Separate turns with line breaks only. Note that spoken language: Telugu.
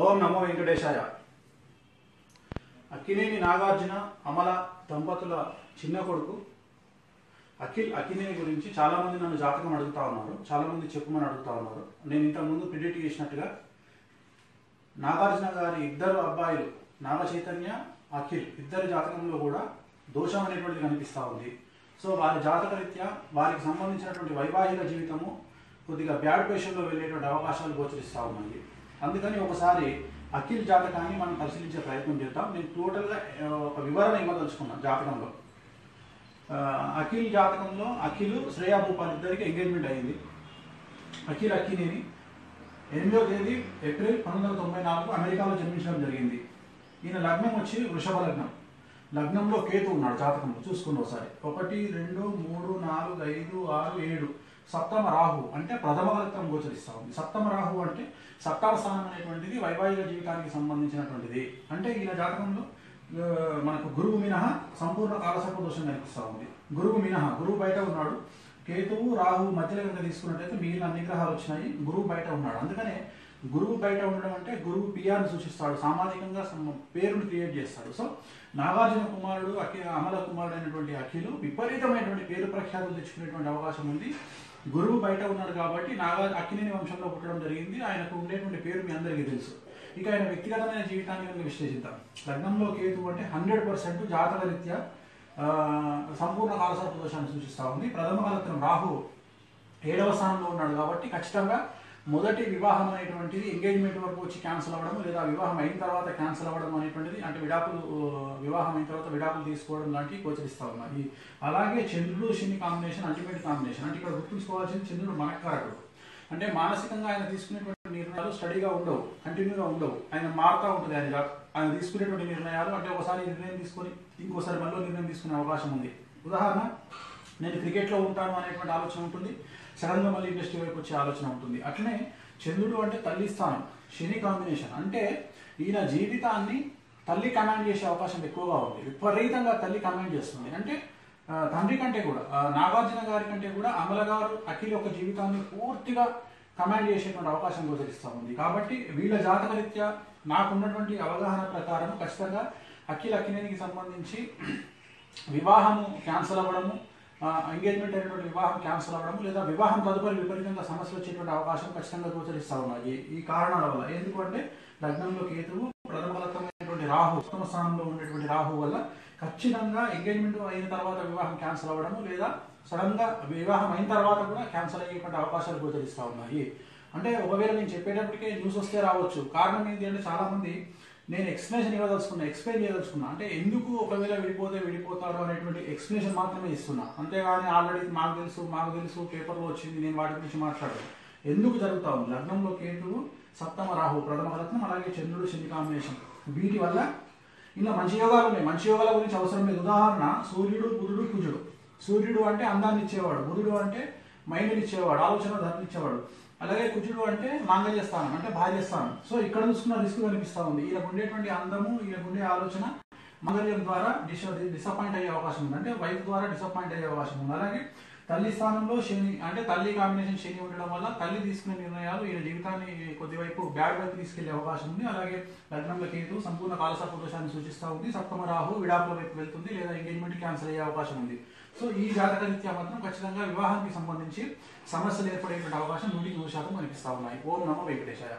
ఓం నమో వెంకటేశాయ. అక్కినేని నాగార్జున అమల దంపతుల చిన్న కొడుకు అక్కినేని గురించి చాలామంది నన్ను జాతకం అడుగుతా ఉన్నారు, చాలామంది చెప్పమని అడుగుతా ఉన్నారు. నేను ఇంతకుముందు ప్రిడిక్ట్ చేసినట్టుగా నాగార్జున గారి ఇద్దరు అబ్బాయిలు నాగ చైతన్య, అఖిల్ ఇద్దరి జాతకంలో కూడా దోషం అనేటువంటిది కనిపిస్తూ ఉంది. సో వారి జాతకరీత్యా వారికి సంబంధించినటువంటి వైవాహిక జీవితము కొద్దిగా బ్యాడ్ పొజిషన్లో వెళ్ళేటువంటి అవకాశాలు గోచరిస్తూ ఉన్నాయి. అందుకని ఒకసారి అఖిల్ జాతకాన్ని మనం పరిశీలించే ప్రయత్నం చేద్దాం. నేను టోటల్గా ఒక వివరణ ఇవ్వదలుచుకున్నాను జాతకంలో. అఖిల్ జాతకంలో అఖిల్ శ్రేయా భూపాల్ ఇద్దరికి ఎంగేజ్మెంట్ అయింది. అక్కినేని 8వ తేదీ ఏప్రిల్ 1994 అమెరికాలో జన్మించడం జరిగింది. ఈయన లగ్నం వచ్చి వృషభ లగ్నం. లగ్నంలో కేతు ఉన్నాడు జాతకంలో, చూసుకున్న ఒకసారి 1, 2, 3, 4, 5, 6, 7 సప్తమ రాహు అంటే ప్రథమ ఫలితం గోచరిస్తూ ఉంది. సప్తమ రాహు అంటే సప్తమ స్థానం అనేటువంటిది వైవాహిక జీవితానికి సంబంధించినటువంటిది. అంటే ఈయన జాతకంలో మనకు గురువు మినహా సంపూర్ణ కాలసర్ప దోషం కనిపిస్తూ ఉంది. గురువు మినహా, గురువు బయట ఉన్నాడు. కేతువు రాహు మధ్యలో కనుక తీసుకున్నట్టయితే మిగిలిన అన్ని గ్రహాలు వచ్చినాయి, గురువు బయట ఉన్నాడు. అందుకనే గురువు బయట ఉండడం అంటే గురువు పిఆర్ని సూచిస్తాడు, సామాజికంగా పేరును క్రియేట్ చేస్తాడు. సో నాగార్జున కుమారుడు అమల కుమారుడు అయినటువంటి అఖిలు విపరీతమైనటువంటి పేరు ప్రఖ్యాతులు తెచ్చుకునేటువంటి అవకాశం ఉంది. గురువు బయట ఉన్నాడు కాబట్టి అక్కినేని వంశంలో పుట్టడం జరిగింది. ఆయనకు ఉండేటువంటి పేరు మీ అందరికీ తెలుసు. ఇక ఆయన వ్యక్తిగతమైన జీవితాన్ని కనుక విశ్లేషిద్దాం. లగ్నంలో కేతు అంటే 100% జాతకరీత్యా సంపూర్ణ కాలసర్ప దోషాన్ని సూచిస్తూ ఉంది. ప్రథమ కాలత్రం రాహు 7వ స్థానంలో ఉన్నాడు కాబట్టి ఖచ్చితంగా మొదటి వివాహం అనేటువంటిది ఎంగేజ్మెంట్ వరకు వచ్చి క్యాన్సిల్ అవ్వడం, లేదా వివాహం అయిన తర్వాత క్యాన్సిల్ అవ్వడం అనేటువంటిది, అంటే వివాహం అయిన తర్వాత విడాకులు తీసుకోవడం లాంటివి గోచరిస్తూ ఉన్నాయి. అలాగే చంద్రుడు శని కాంబినేషన్ అల్టిమేట్ కాంబినేషన్. అంటే ఇక్కడ గుర్తుంచుకోవాల్సింది చంద్రుడు మనకారకుడు. అంటే మానసికంగా ఆయన తీసుకునేటువంటి నిర్ణయాలు స్టడీగా ఉండవు, కంటిన్యూగా ఉండవు. ఆయన మారుతూ ఉంటుంది. ఆయన తీసుకునేటువంటి నిర్ణయాలు అంటే ఒకసారి నిర్ణయం తీసుకొని ఇంకోసారి మళ్ళీ నిర్ణయం తీసుకునే అవకాశం ఉంది. ఉదాహరణ, నేను క్రికెట్లో ఉంటాను అనేటువంటి ఆలోచన ఉంటుంది, సడన్గా మళ్ళీ ఇండస్ట్రీ వైపు వచ్చే ఆలోచన ఉంటుంది. అట్లనే చంద్రుడు అంటే తల్లి స్థానం, శని కాంబినేషన్. అంటే ఈయన జీవితాన్ని తల్లి కమాండ్ చేసే అవకాశం ఎక్కువగా ఉంది. విపరీతంగా తల్లి కమాండ్ చేస్తుంది. అంటే తండ్రి కంటే కూడా, నాగార్జున గారి కంటే కూడా అమల గారు అఖిల్ యొక్క జీవితాన్ని పూర్తిగా కమాండ్ చేసేటువంటి అవకాశం గోచరిస్తూ ఉంది. కాబట్టి వీళ్ళ జాతకరీత్యా నాకున్నటువంటి అవగాహన ప్రకారం ఖచ్చితంగా అక్కినేనికి సంబంధించి వివాహము క్యాన్సల్ అవ్వడము, ఎంగేజ్మెంట్ అయినటువంటి వివాహం క్యాన్సిల్ అవ్వడం, లేదా వివాహం తదుపరి విపరీతంగా సమస్యలు వచ్చేటువంటి అవకాశం ఖచ్చితంగా గోచరిస్తూ ఉన్నాయి. ఈ కారణాల వల్ల. ఎందుకంటే లగ్నంలో కేతువు, ప్రథమ ఫలితమైనటువంటి రాహు, సప్తమ స్థానంలో ఉండేటువంటి రాహు వల్ల ఖచ్చితంగా ఎంగేజ్మెంట్ అయిన తర్వాత వివాహం క్యాన్సిల్ అవ్వడము, లేదా సడన్గా వివాహం అయిన తర్వాత కూడా క్యాన్సిల్ అయ్యేటువంటి అవకాశాలు గోచరిస్తూ ఉన్నాయి. అంటే ఒకవేళ నేను చెప్పేటప్పటికే న్యూస్ వస్తే రావచ్చు. కారణం ఏంటి అంటే చాలామంది నేను ఎక్స్ప్లెయిన్ చేయదలుచుకున్నా. అంటే ఎందుకు ఒకవేళ విడిపోతారు అనేటువంటి ఎక్స్ప్లెనేషన్ మాత్రమే ఇస్తున్నా. అంతేగాని ఆల్రెడీ మాకు తెలుసు పేపర్లో వచ్చింది, నేను వాటి గురించి మాట్లాడను. ఎందుకు జరుగుతా ఉంది? లగ్నంలో కేతువు, సప్తమ రాహు, ప్రథమ రత్నం, అలాగే చంద్రుడు శని కాంబినేషన్. వీటి వల్ల ఇలా మంచి యోగాలు ఉన్నాయి. మంచి యోగాల గురించి అవసరం లేదు. ఉదాహరణ, సూర్యుడు, బుధుడు, కుజుడు. సూర్యుడు అంటే అందాన్ని ఇచ్చేవాడు, బుధుడు అంటే మైండ్ని ఇచ్చేవాడు, ఆలోచన ధరని ఇచ్చేవాడు. అలాగే కుజుడు అంటే మాంగళ్య స్థానం, అంటే భార్య స్థానం. సో ఇక్కడ చూసుకున్న రిస్క్ కనిపిస్తూ ఉంది. ఈయనకు ఉండేటువంటి అందము, ఈయనకు ఉండే ఆలోచన మాంగళ్యం ద్వారా డిసప్పాయింట్ అయ్యే అవకాశం ఉంది. అంటే వైఫ్ ద్వారా డిసప్పాయింట్ అయ్యే అవకాశం ఉంది. అలాగే తల్లి స్థానంలో శని, అంటే తల్లి కాంబినేషన్ శని ఉండడం వల్ల తల్లి తీసుకునే నిర్ణయాలు ఈయన జీవితాన్ని కొద్దివైపు బ్యాడ్ వైపు తీసుకెళ్లే అవకాశం ఉంది. అలాగే లగ్నంలో కేతు సంపూర్ణ కాలసర్ప దోషాన్ని సూచిస్తూ ఉంది. సప్తమ రాహు విడాకుల వైపు వెళ్తుంది, లేదా ఎంగేజ్మెంట్ క్యాన్సిల్ అయ్యే అవకాశం ఉంది. సో ఈ జాతకరీత్యా మాత్రం ఖచ్చితంగా వివాహానికి సంబంధించి సమస్యలు ఏర్పడేటువంటి అవకాశం 100% కనిపిస్తూ ఉన్నాయి. ఓం నమో వెంకటేశాయ.